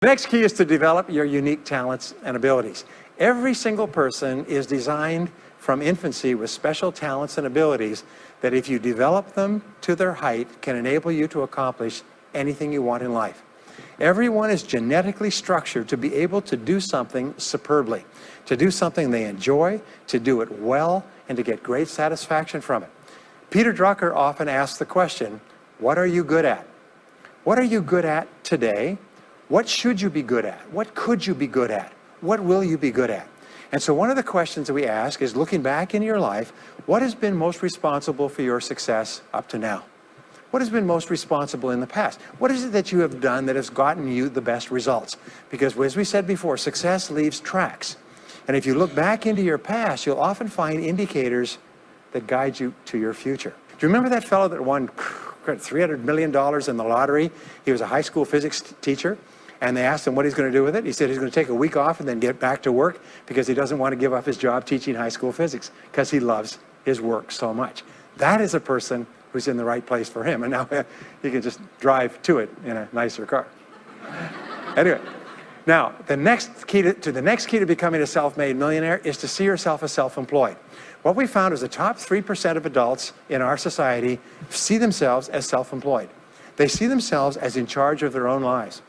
The next key is to develop your unique talents and abilities. Every single person is designed from infancy with special talents and abilities that, if you develop them to their height, can enable you to accomplish anything you want in life. Everyone is genetically structured to be able to do something superbly, to do something they enjoy, to do it well, and to get great satisfaction from it. Peter Drucker often asks the question, what are you good at? What are you good at today? What should you be good at? What could you be good at? What will you be good at? And so one of the questions that we ask is, looking back in your life, what has been most responsible for your success up to now? What has been most responsible in the past? What is it that you have done that has gotten you the best results? Because as we said before, success leaves tracks. And if you look back into your past, you'll often find indicators that guide you to your future. Do you remember that fellow that won $300 million in the lottery? He was a high school physics teacher. And they asked him what he's going to do with it. He said he's going to take a week off and then get back to work because he doesn't want to give up his job teaching high school physics because he loves his work so much. That is a person who's in the right place for him. And now he can just drive to it in a nicer car. Anyway, now the next key to becoming a self-made millionaire is to see yourself as self-employed. What we found is the top 3% of adults in our society see themselves as self-employed. They see themselves as in charge of their own lives.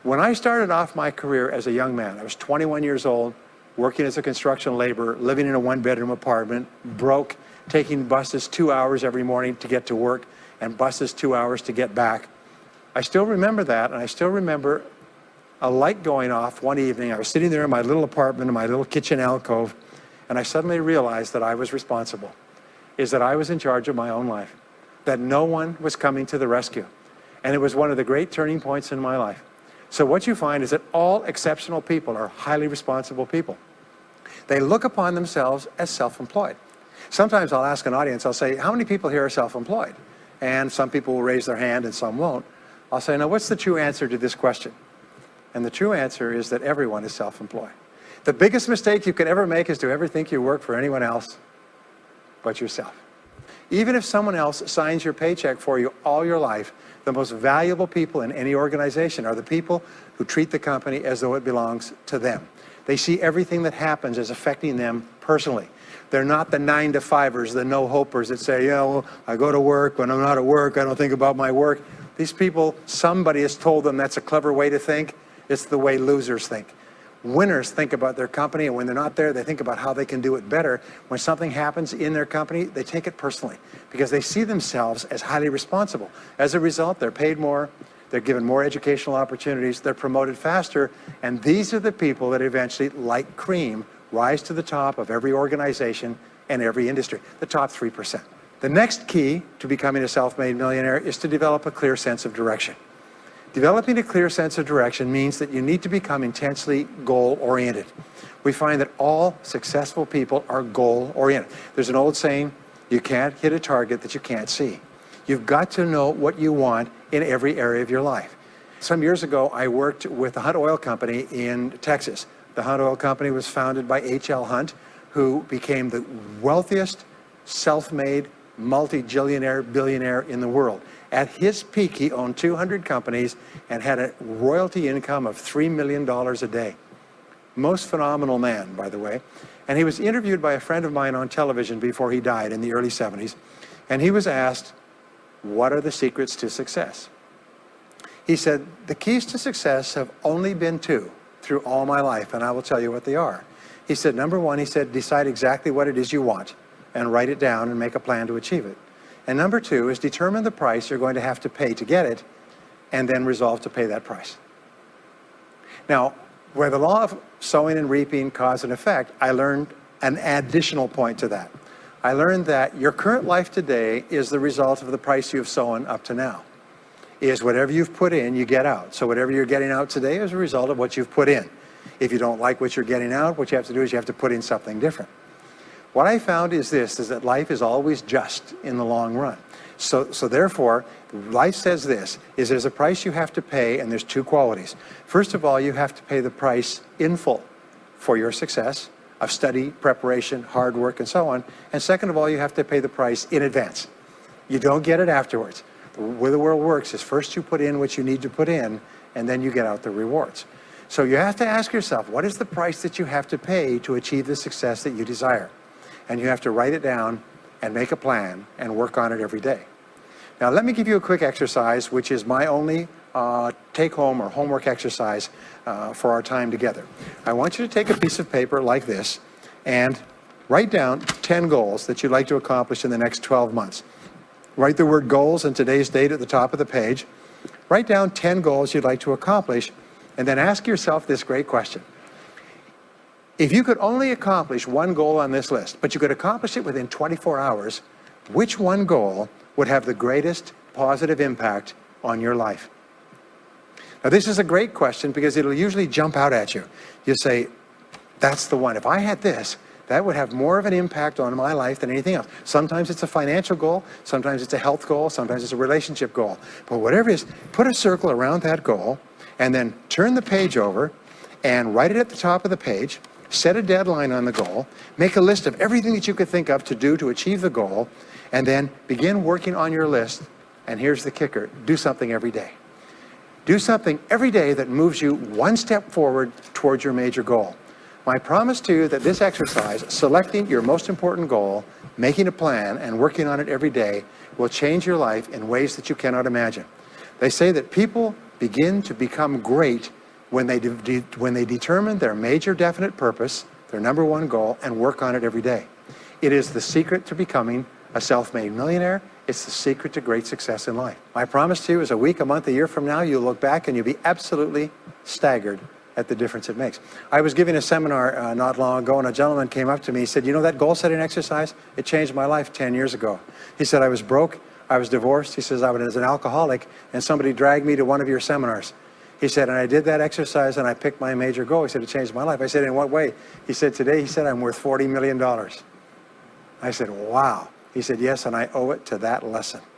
When I started off my career as a young man, I was 21 years old, working as a construction laborer, living in a one-bedroom apartment, broke, taking buses 2 hours every morning to get to work and buses 2 hours to get back. I still remember that, and I still remember a light going off one evening. I was sitting there in my little apartment, in my little kitchen alcove, and I suddenly realized that I was responsible, that I was in charge of my own life, that no one was coming to the rescue. And it was one of the great turning points in my life. So what you find is that all exceptional people are highly responsible people. They look upon themselves as self-employed. Sometimes I'll ask an audience, I'll say, how many people here are self-employed? And some people will raise their hand and some won't. I'll say, now what's the true answer to this question? And the true answer is that everyone is self-employed. The biggest mistake you could ever make is to ever think you work for anyone else but yourself. Even if someone else signs your paycheck for you all your life, the most valuable people in any organization are the people who treat the company as though it belongs to them. They see everything that happens as affecting them personally. They're not the 9-to-5ers, the no-hopers that say, yeah, well, I go to work. When I'm not at work, I don't think about my work. These people, somebody has told them that's a clever way to think. It's the way losers think. Winners think about their company, and when they're not there, they think about how they can do it better. When something happens in their company, they take it personally because they see themselves as highly responsible. As a result, they're paid more, they're given more educational opportunities, they're promoted faster, and these are the people that eventually, like cream, rise to the top of every organization and every industry, the top 3%. The next key to becoming a self-made millionaire is to develop a clear sense of direction. Developing a clear sense of direction means that you need to become intensely goal-oriented. We find that all successful people are goal-oriented. There's an old saying, you can't hit a target that you can't see. You've got to know what you want in every area of your life. Some years ago, I worked with the Hunt Oil Company in Texas. The Hunt Oil Company was founded by H.L. Hunt, who became the wealthiest, self-made, multi-billionaire in the world. At his peak, he owned 200 companies and had a royalty income of $3 million a day. Most phenomenal man, by the way. And he was interviewed by a friend of mine on television before he died in the early 70s. And he was asked, what are the secrets to success? He said, the keys to success have only been two through all my life, and I will tell you what they are. He said, number one, he said, decide exactly what it is you want and write it down and make a plan to achieve it. And number two is determine the price you're going to have to pay to get it, and then resolve to pay that price. Now, where the law of sowing and reaping cause and effect, I learned an additional point to that. I learned that your current life today is the result of the price you've sown up to now. Is whatever you've put in, you get out. So whatever you're getting out today is a result of what you've put in. If you don't like what you're getting out, what you have to do is you have to put in something different. What I found is that life is always just in the long run. So therefore, life says this, is there's a price you have to pay, and there's two qualities. First of all, you have to pay the price in full for your success of study, preparation, hard work, and so on. And second of all, you have to pay the price in advance. You don't get it afterwards. The way the world works is first you put in what you need to put in, and then you get out the rewards. So you have to ask yourself, what is the price that you have to pay to achieve the success that you desire? And you have to write it down and make a plan and work on it every day. Now let me give you a quick exercise, which is my only take-home or homework exercise for our time together. I want you to take a piece of paper like this and write down 10 goals that you'd like to accomplish in the next 12 months. Write the word goals and today's date at the top of the page. Write down 10 goals you'd like to accomplish, and then ask yourself this great question. If you could only accomplish one goal on this list, but you could accomplish it within 24 hours, which one goal would have the greatest positive impact on your life? Now this is a great question because it'll usually jump out at you. You say, that's the one. If I had this, that would have more of an impact on my life than anything else. Sometimes it's a financial goal, sometimes it's a health goal, sometimes it's a relationship goal. But whatever it is, put a circle around that goal and then turn the page over and write it at the top of the page, set a deadline on the goal, make a list of everything that you could think of to do to achieve the goal, and then begin working on your list. And here's the kicker, do something every day. Do something every day that moves you one step forward towards your major goal. My promise to you that this exercise, selecting your most important goal, making a plan, and working on it every day, will change your life in ways that you cannot imagine. They say that people begin to become great when they determine their major definite purpose, their number one goal, and work on it every day. It is the secret to becoming a self-made millionaire. It's the secret to great success in life. My promise to you is a week, a month, a year from now, you'll look back and you'll be absolutely staggered at the difference it makes. I was giving a seminar not long ago, and a gentleman came up to me. He said, you know that goal setting exercise? It changed my life 10 years ago. He said, I was broke, I was divorced. He says, I was an alcoholic, and somebody dragged me to one of your seminars. He said, and I did that exercise and I picked my major goal. He said, it changed my life. I said, in what way? He said, today, he said, I'm worth $40 million. I said, wow. He said, yes, and I owe it to that lesson.